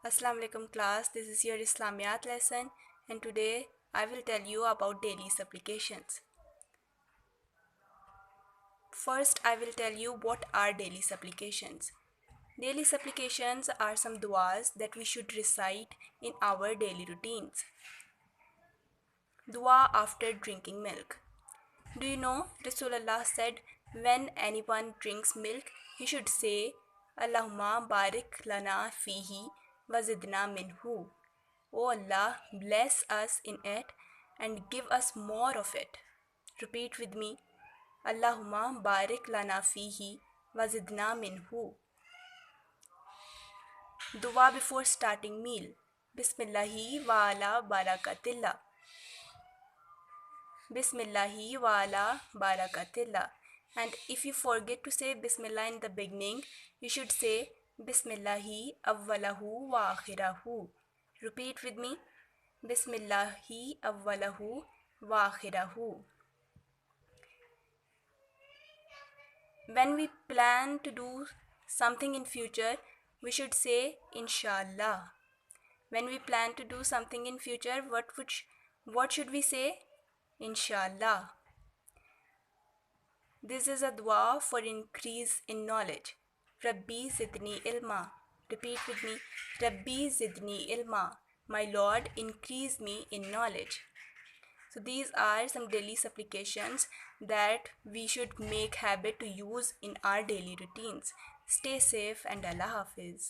Assalamu alaikum class, this is your Islamiyat lesson and today I will tell you about daily supplications. First, I will tell you what are daily supplications. Daily supplications are some du'as that we should recite in our daily routines. Dua after drinking milk. Do you know Rasulullah said when anyone drinks milk, he should say Allahumma barik lana fihi wa zidna minhu. O Allah, bless us in it and give us more of it. Repeat with me. Allahumma barik lana fihi wa zidna minhu. Dua before starting meal. Bismillahi wa ala barakatillah. Bismillahi wa ala barakatillah. And if you forget to say Bismillah in the beginning, you should say Bismillahi awwalahu wa akhirahu. Repeat with me. Bismillahi awwalahu wa akhirahu. When we plan to do something in future, we should say Inshallah. When we plan to do something in future, what should we say? Inshallah. This is a dua for increase in knowledge. Rabbi zidni ilma. Repeat with me. Rabbi zidni ilma. My Lord, increase me in knowledge. So these are some daily supplications that we should make habit to use in our daily routines. Stay safe and Allah Hafiz.